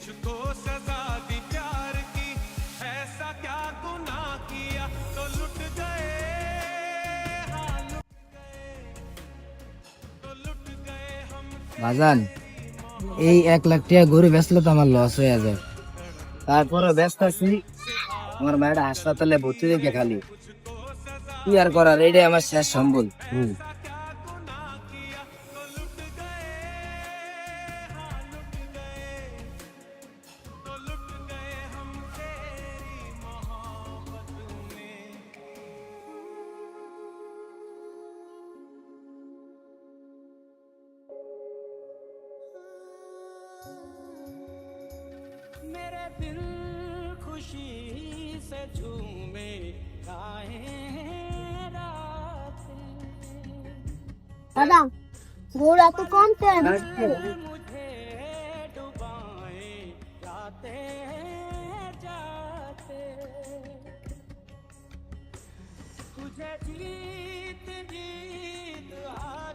मुझको सजा दी प्यार की, ऐसा क्या गुनाह किया तो लुट गए, हाँ लुट गए, तो लुट गए हम। বাজান, এই 1 লাখ টাকা গরু বেচলে তো আমার লস হয়ে যায়। তারপরে ব্যস্ত আছি, আমার মায়ের হাসপাতালে ভর্তি রেখে খালি কি আর করার, এটাই আমার শেষ সম্বল। मेरे दिल खुशी से झूमे गाए रातें, দাদা গরু এত কম কেন? मुझे डुबाए जाते जाते, तुझे जीत जीत हार